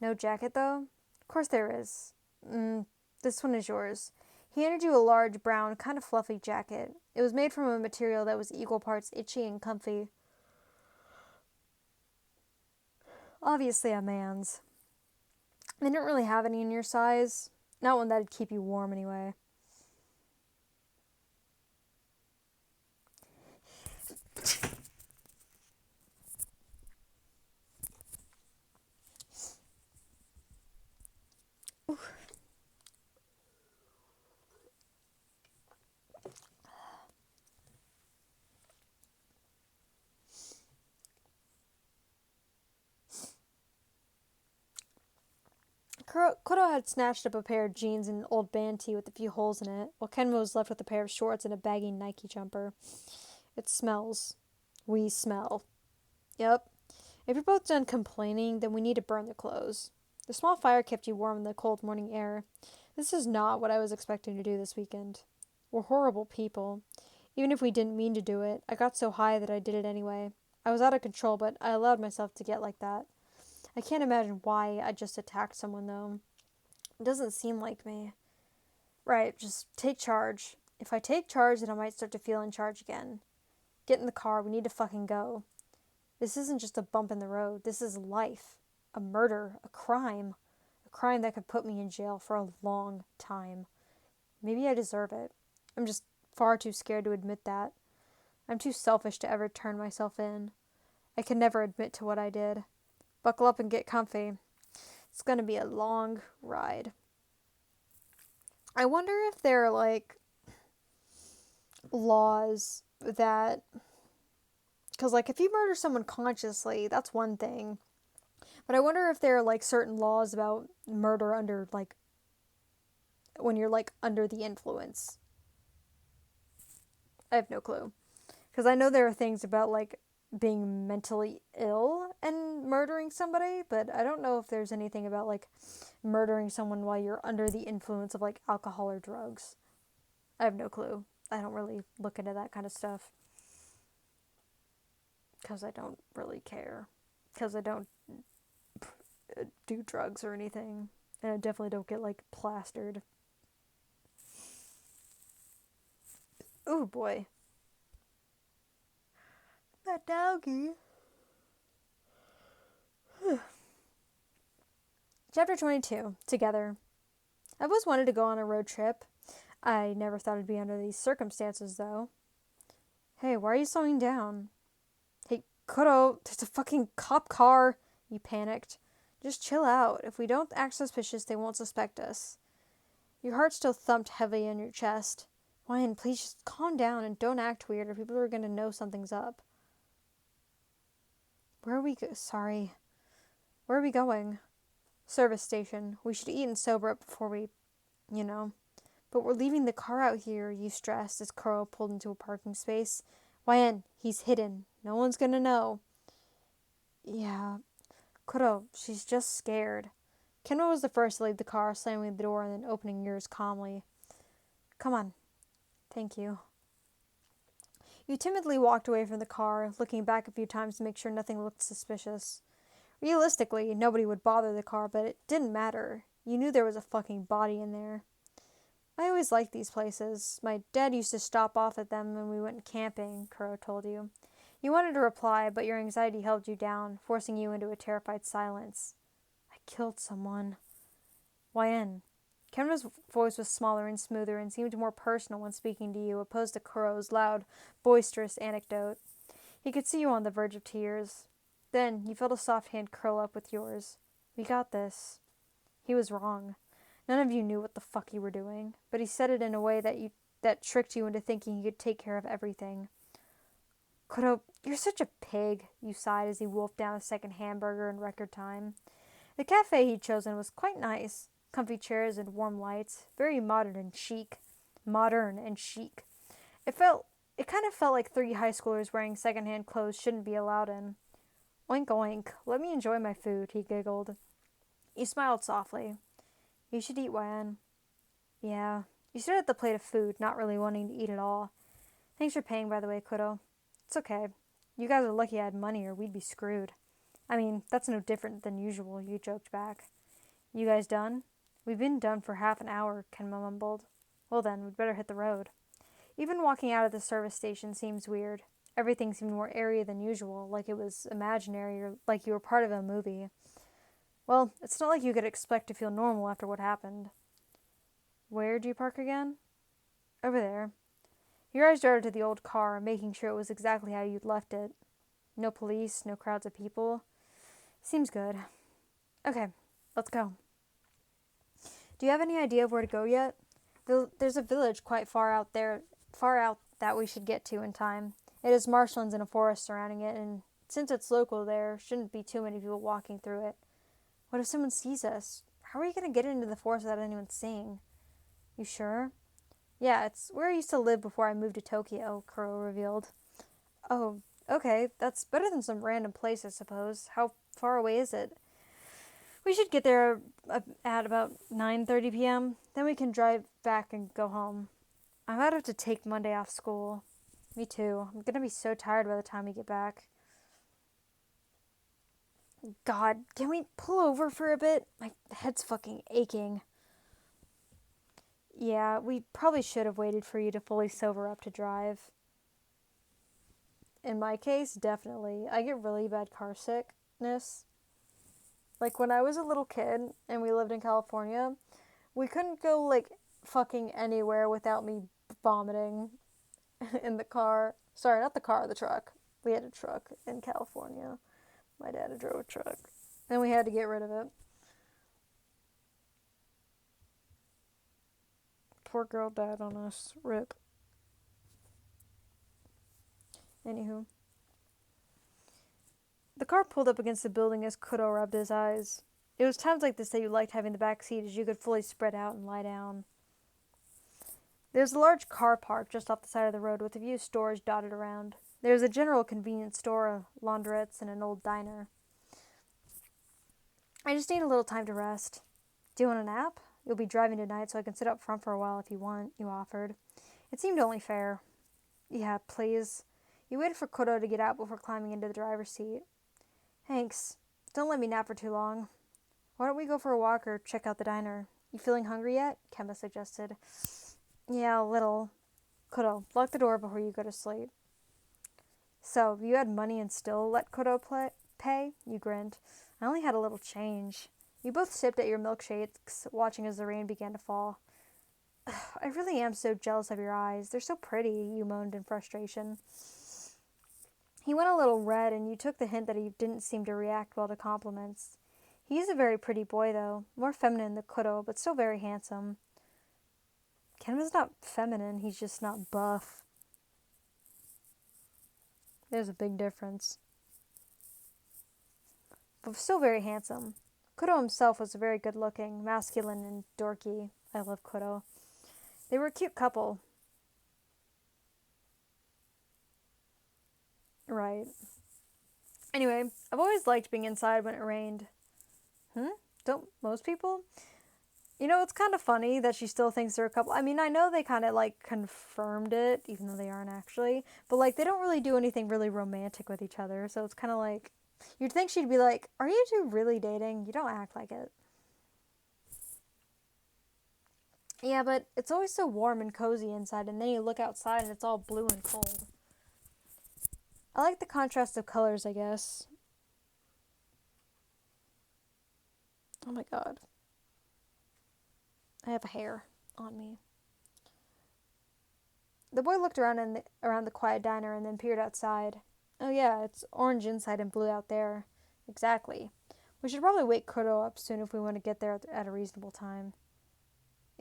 No jacket, though? Of course there is. This one is yours. He handed you a large, brown, kind of fluffy jacket. It was made from a material that was equal parts itchy and comfy. Obviously a man's. They didn't really have any in your size. Not one that'd keep you warm anyway. Kuroo had snatched up a pair of jeans and an old band tee with a few holes in it, while Kenma was left with a pair of shorts and a baggy Nike jumper. It smells. We smell. Yep. If you're both done complaining, then we need to burn the clothes. The small fire kept you warm in the cold morning air. This is not what I was expecting to do this weekend. We're horrible people. Even if we didn't mean to do it, I got so high that I did it anyway. I was out of control, but I allowed myself to get like that. I can't imagine why I just attacked someone, though. It doesn't seem like me. Right, just take charge. If I take charge, then I might start to feel in charge again. Get in the car, we need to fucking go. This isn't just a bump in the road. This is life. A murder. A crime. A crime that could put me in jail for a long time. Maybe I deserve it. I'm just far too scared to admit that. I'm too selfish to ever turn myself in. I can never admit to what I did. Buckle up and get comfy. It's gonna be a long ride. I wonder if there are, like, laws that... Because, like, if you murder someone consciously, that's one thing. But I wonder if there are, like, certain laws about murder under, like, when you're, like, under the influence. I have no clue. Because I know there are things about, like, being mentally ill and murdering somebody, but I don't know if there's anything about, like, murdering someone while you're under the influence of, like, alcohol or drugs. I have no clue. I don't really look into that kind of stuff. Because I don't really care. Because I don't do drugs or anything. And I definitely don't get, like, plastered. Oh boy. That doggy. Chapter 22. Together. I've always wanted to go on a road trip. I never thought it'd be under these circumstances, though. Hey, why are you slowing down? Hey, Kuroo, there's a fucking cop car. You panicked. Just chill out. If we don't act suspicious, they won't suspect us. Your heart still thumped heavily in your chest. Ryan, please just calm down and don't act weird or people are going to know something's up. Where are we going? Service station. We should eat and sober up before we, you know. But we're leaving the car out here, you stressed as Kuroo pulled into a parking space. Ryan, he's hidden. No one's going to know. Yeah. Kuroo, she's just scared. Kenma was the first to leave the car, slamming the door and then opening yours calmly. Come on. Thank you. You timidly walked away from the car, looking back a few times to make sure nothing looked suspicious. Realistically, nobody would bother the car, but it didn't matter. You knew there was a fucking body in there. I always liked these places. My dad used to stop off at them when we went camping, Kuroo told you. You wanted to reply, but your anxiety held you down, forcing you into a terrified silence. I killed someone. Yn. Kenma's voice was smaller and smoother and seemed more personal when speaking to you, opposed to Kuroo's loud, boisterous anecdote. He could see you on the verge of tears. Then you felt a soft hand curl up with yours. We got this. He was wrong. None of you knew what the fuck you were doing, but he said it in a way that tricked you into thinking he could take care of everything. Kuroo, you're such a pig, you sighed as he wolfed down a second hamburger in record time. The cafe he'd chosen was quite nice. Comfy chairs and warm lights, very modern and chic. It kind of felt like 3 high schoolers wearing secondhand clothes shouldn't be allowed in. Oink oink, let me enjoy my food, he giggled. You smiled softly. You should eat, Yn. Yeah. You stared at the plate of food, not really wanting to eat at all. Thanks for paying, by the way, Kuroo. It's okay. You guys are lucky I had money or we'd be screwed. I mean, that's no different than usual, you joked back. You guys done? We've been done for half an hour, Kenma mumbled. Well then, we'd better hit the road. Even walking out of the service station seems weird. Everything seemed more airy than usual, like it was imaginary or like you were part of a movie. Well, it's not like you could expect to feel normal after what happened. Where'd you park again? Over there. Your eyes darted to the old car, making sure it was exactly how you'd left it. No police, no crowds of people. Seems good. Okay, let's go. Do you have any idea of where to go yet? There's a village quite far out that we should get to in time. It has marshlands and a forest surrounding it, and since it's local there, shouldn't be too many people walking through it. What if someone sees us? How are you going to get into the forest without anyone seeing? You sure? Yeah, it's where I used to live before I moved to Tokyo, Kuroo revealed. Oh, okay, that's better than some random place, I suppose. How far away is it? We should get there at about 9:30 p.m. Then we can drive back and go home. I might have to take Monday off school. Me too. I'm going to be so tired by the time we get back. God, can we pull over for a bit? My head's fucking aching. Yeah, we probably should have waited for you to fully sober up to drive. In my case, definitely. I get really bad car sickness. Like, when I was a little kid and we lived in California, we couldn't go, like, fucking anywhere without me vomiting in the car. Sorry, not the car, the truck. We had a truck in California. My dad drove a truck. And we had to get rid of it. Poor girl died on us. Rip. Anywho. The car pulled up against the building as Kuroo rubbed his eyes. It was times like this that you liked having the back seat, as you could fully spread out and lie down. There was a large car park just off the side of the road with a few stores dotted around. There was a general convenience store, laundrettes, and an old diner. I just need a little time to rest. Do you want a nap? You'll be driving tonight, so I can sit up front for a while if you want, you offered. It seemed only fair. Yeah, please. You waited for Kuroo to get out before climbing into the driver's seat. Thanks. Don't let me nap for too long. Why don't we go for a walk or check out the diner? You feeling hungry yet? Kenma suggested. Yeah, a little. Kuroo, lock the door before you go to sleep. So, you had money and still let Kuroo pay? You grinned. I only had a little change. You both sipped at your milkshakes, watching as the rain began to fall. I really am so jealous of your eyes. They're so pretty, you moaned in frustration. He went a little red, and you took the hint that he didn't seem to react well to compliments. He is a very pretty boy, though. More feminine than Kuroo, but still very handsome. Kenma's not feminine, he's just not buff. There's a big difference. But still very handsome. Kuroo himself was very good looking, masculine, and dorky. I love Kuroo. They were a cute couple. Right. Anyway, I've always liked being inside when it rained. Don't most people? You know, it's kind of funny that she still thinks they're a couple. I mean, I know they kind of, like, confirmed it, even though they aren't actually. But, like, they don't really do anything really romantic with each other. So it's kind of like, you'd think she'd be like, are you two really dating? You don't act like it. Yeah, but it's always so warm and cozy inside, and then you look outside and it's all blue and cold. I like the contrast of colors, I guess. Oh my god. I have a hair on me. The boy looked around the quiet diner and then peered outside. Oh yeah, it's orange inside and blue out there. Exactly. We should probably wake Kuroo up soon if we want to get there at a reasonable time.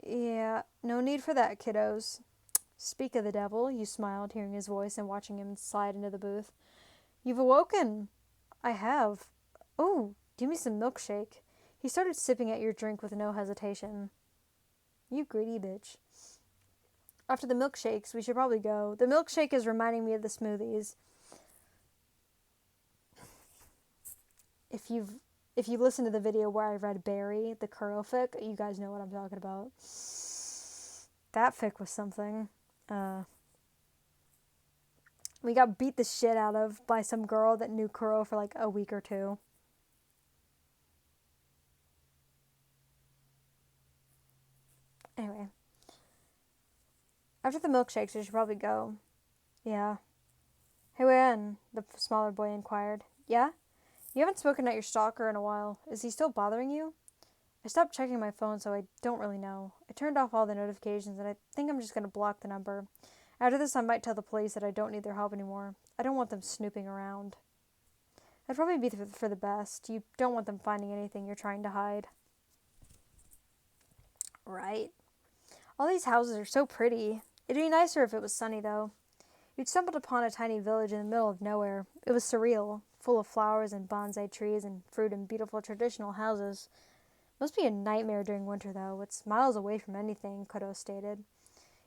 Yeah, no need for that, kiddos. Speak of the devil, you smiled, hearing his voice and watching him slide into the booth. You've awoken. I have. Oh, give me some milkshake. He started sipping at your drink with no hesitation. You greedy bitch. After the milkshakes, we should probably go. The milkshake is reminding me of the smoothies. If you listen to the video where I read Barry, the Kuroo fic, you guys know what I'm talking about. That fic was something. We got beat the shit out of by some girl that knew Kuroo for like a week or two. Anyway. After the milkshakes, we should probably go. Yeah. Hey, Wen, the smaller boy inquired. Yeah? You haven't spoken at your stalker in a while. Is he still bothering you? I stopped checking my phone, so I don't really know. I turned off all the notifications, and I think I'm just going to block the number. After this, I might tell the police that I don't need their help anymore. I don't want them snooping around. That'd probably be for the best. You don't want them finding anything you're trying to hide. Right. All these houses are so pretty. It'd be nicer if it was sunny, though. You'd stumbled upon a tiny village in the middle of nowhere. It was surreal, full of flowers and bonsai trees and fruit and beautiful traditional houses. Must be a nightmare during winter, though. It's miles away from anything, Kuroo stated.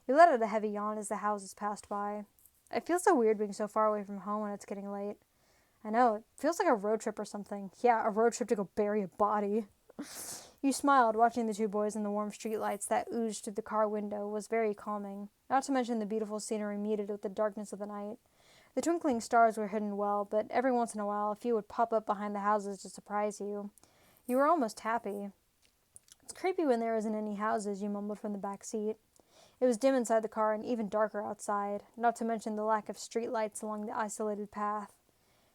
He let out a heavy yawn as the houses passed by. I feel so weird being so far away from home when it's getting late. I know, it feels like a road trip or something. Yeah, a road trip to go bury a body. You smiled, watching the two boys in the warm streetlights that oozed through the car window was very calming, not to mention the beautiful scenery muted with the darkness of the night. The twinkling stars were hidden well, but every once in a while a few would pop up behind the houses to surprise you. You were almost happy. It's creepy when there isn't any houses, you mumbled from the back seat. It was dim inside the car and even darker outside, not to mention the lack of street lights along the isolated path.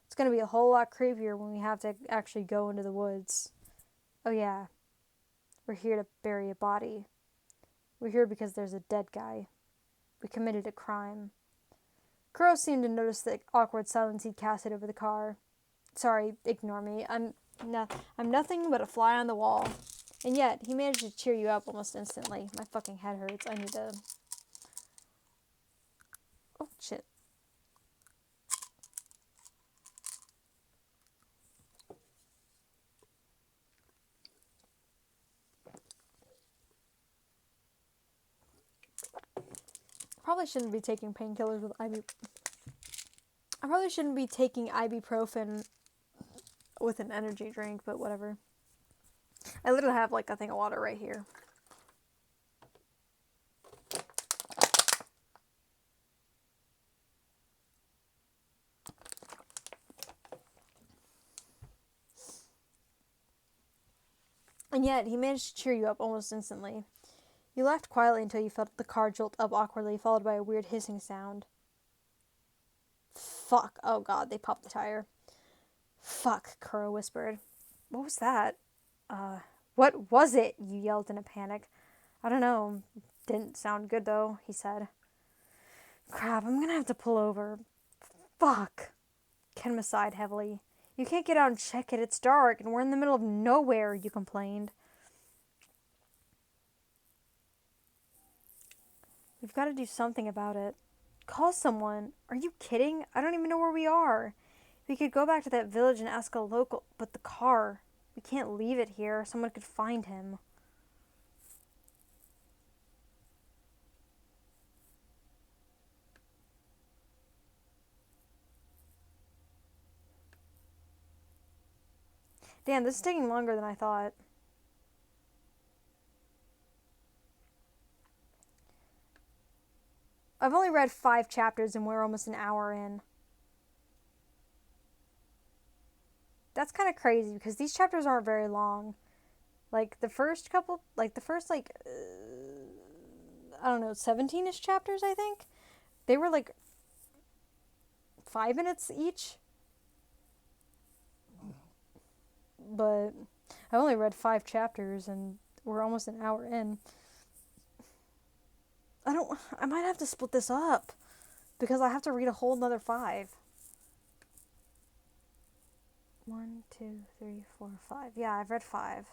It's going to be a whole lot creepier when we have to actually go into the woods. Oh yeah, we're here to bury a body. We're here because there's a dead guy. We committed a crime. Kuroo seemed to notice the awkward silence he'd casted over the car. Sorry, ignore me. I'm nothing but a fly on the wall. And yet, he managed to cheer you up almost instantly. My fucking head hurts. I need to... Oh, shit. Probably shouldn't be taking painkillers with I probably shouldn't be taking ibuprofen with an energy drink, but whatever. I literally have like a thing of water right here. And yet, he managed to cheer you up almost instantly. You laughed quietly until you felt the car jolt up awkwardly, followed by a weird hissing sound. Fuck. Oh god, they popped the tire. Fuck, Kuroo whispered. What was that? What was it? You yelled in a panic. I don't know. Didn't sound good though, he said. Crap, I'm gonna have to pull over. Fuck. Kenma sighed heavily. You can't get out and check it. It's dark and we're in the middle of nowhere, you complained. We've got to do something about it. Call someone. Are you kidding? I don't even know where we are. We could go back to that village and ask a local, but the car. We can't leave it here. Someone could find him. Damn, this is taking longer than I thought. I've only read 5 chapters and we're almost an hour in. That's kind of crazy because these chapters aren't very long. Like the first couple, like the first I don't know, 17-ish chapters, I think. They were like 5 minutes each. But I only read 5 chapters and we're almost an hour in. I might have to split this up because I have to read a whole another 5. 1, 2, 3, 4, 5. Yeah, I've read 5.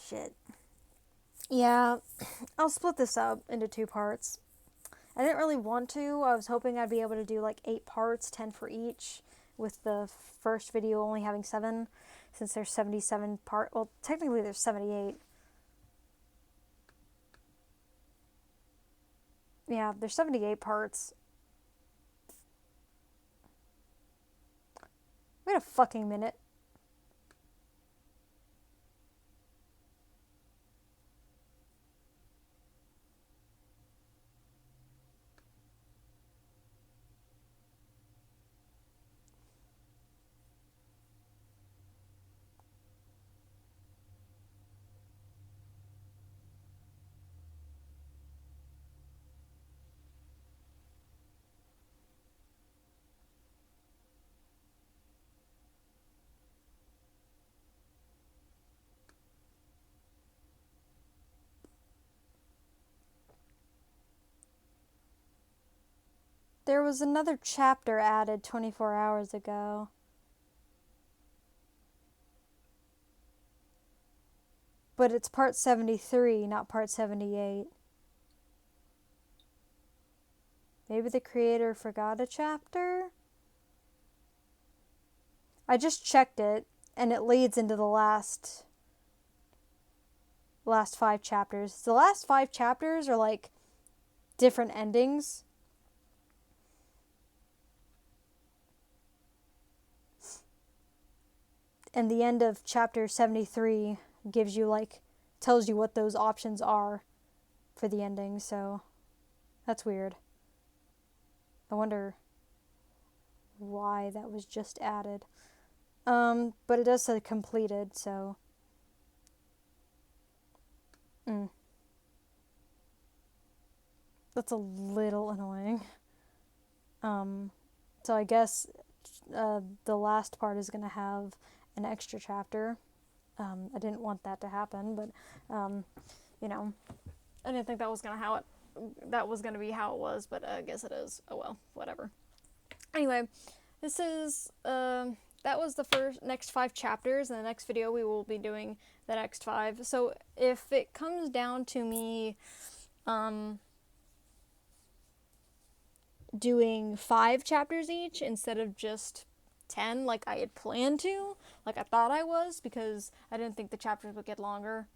Shit. Yeah, I'll split this up into 2 parts. I didn't really want to. I was hoping I'd be able to do like 8 parts, 10 for each, with the first video only having 7, since there's 77 well, technically there's 78. Yeah, there's 78 parts. Wait a fucking minute. There was another chapter added 24 hours ago. But it's part 73, not part 78. Maybe the creator forgot a chapter? I just checked it, and it leads into the last 5 chapters. The last 5 chapters are like different endings. And the end of chapter 73 gives you tells you what those options are for the ending, so that's weird. I wonder why that was just added. But it does say completed, so that's a little annoying. So I guess the last part is going to have an extra chapter. I didn't want that to happen, but you know, I didn't think that was going to be how it was, but I guess it is. Oh well, whatever. Anyway, this is that was the next 5 chapters. In the next video we will be doing the next 5. So if it comes down to me doing 5 chapters each instead of just 10 like I had planned to, like I thought I was, because I didn't think the chapters would get longer.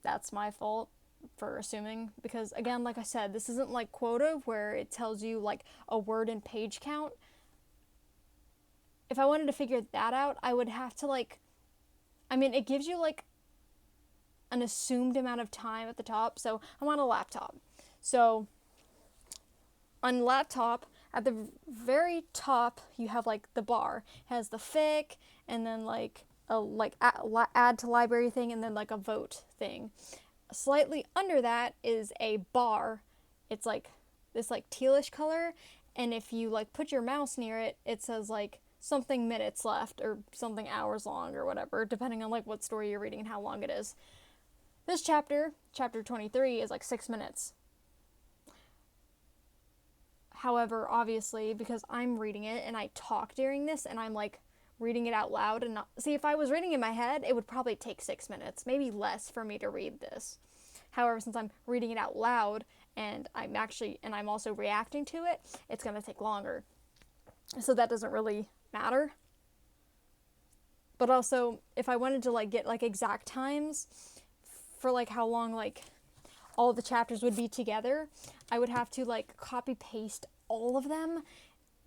That's my fault for assuming, because again, like I said, this isn't like Quota where it tells you like a word and page count. If I wanted to figure that out, I would have to it gives you like an assumed amount of time at the top. So I'm on a laptop. So on laptop, at the very top, you have like the bar. It has the fic, and then like a add to library thing, and then like a vote thing. Slightly under that is a bar. It's like this like tealish color, and if you like put your mouse near it, it says like something minutes left or something hours long or whatever, depending on like what story you're reading and how long it is. This chapter 23, is like 6 minutes. However, obviously, because I'm reading it and I talk during this and I'm like reading it out loud and not, see, if I was reading in my head, it would probably take 6 minutes, maybe less, for me to read this. However, since I'm reading it out loud and I'm also reacting to it, it's going to take longer. So that doesn't really matter. But also, if I wanted to like get like exact times for like how long like all the chapters would be together, I would have to like copy paste all of them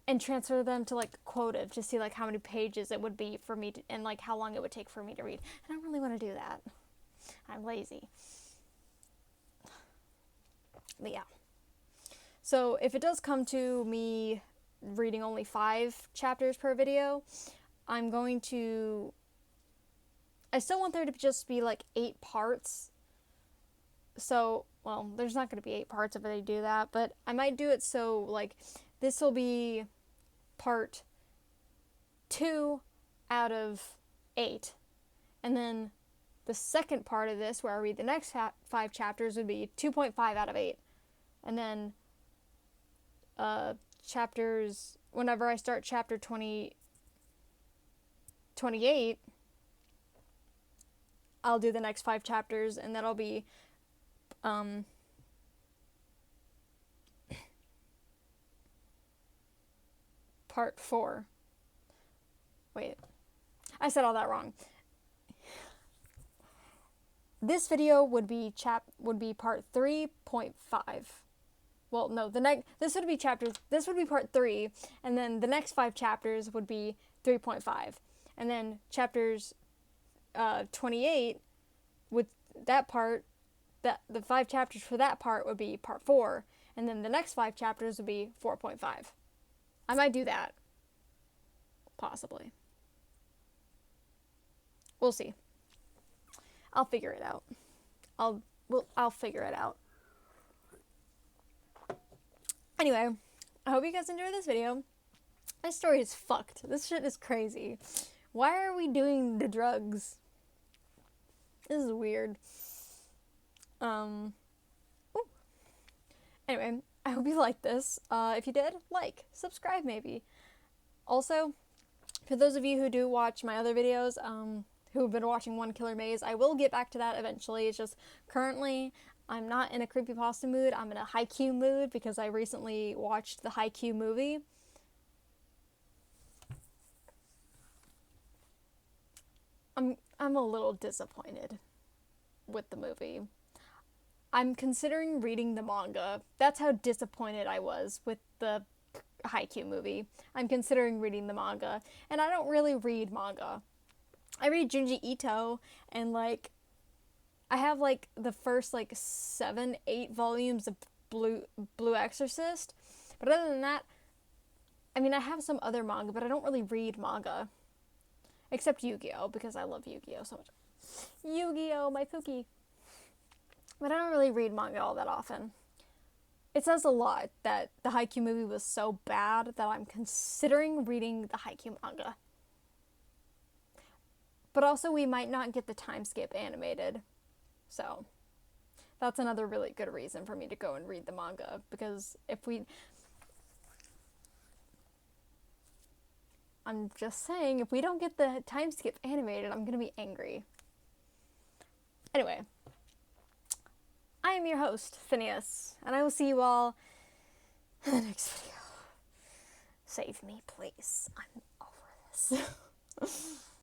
and transfer them to like Quotive to see like how many pages it would be for me to, and like how long it would take for me to read. And I don't really want to do that. I'm lazy. But yeah. So if it does come to me reading only 5 chapters per video, I still want there to just be like 8 parts. So, well, there's not going to be 8 parts if they do that, but I might do it so like this will be part 2 out of 8. And then the second part of this, where I read the next 5 chapters, would be 2.5 out of 8. And then chapters, whenever I start chapter 28, I'll do the next 5 chapters, and that'll be part 4. Wait, I said all that wrong. This video would be part 3.5. Well, no, this would be part 3, and then the next 5 chapters would be 3.5. And then chapters 28, with that part, the 5 chapters for that part would be part 4, and then the next 5 chapters would be 4.5. I might do that. Possibly. We'll see. I'll figure it out. I'll figure it out. Anyway, I hope you guys enjoyed this video. This story is fucked. This shit is crazy. Why are we doing the drugs? This is weird. Ooh. Anyway, I hope you liked this. If you did, like, subscribe maybe. Also, for those of you who do watch my other videos, who have been watching One Killer Maze, I will get back to that eventually. It's just currently I'm not in a creepypasta mood. I'm in a Haikyuu mood because I recently watched the Haikyuu movie. I'm a little disappointed with the movie. I'm considering reading the manga. That's how disappointed I was with the Haikyuu movie. I'm considering reading the manga, and I don't really read manga. I read Junji Ito, and like I have like the first like 7-8 volumes of Blue Exorcist, but other than that, I mean, I have some other manga, but I don't really read manga, except Yu-Gi-Oh, because I love Yu-Gi-Oh so much. Yu-Gi-Oh, my Pookie. But I don't really read manga all that often. It says a lot that the Haikyuu movie was so bad that I'm considering reading the Haikyuu manga. But also, we might not get the time skip animated. So, that's another really good reason for me to go and read the manga. Because I'm just saying, if we don't get the time skip animated, I'm going to be angry. Anyway, I am your host, Phineas, and I will see you all in the next video. Save me, please. I'm over this.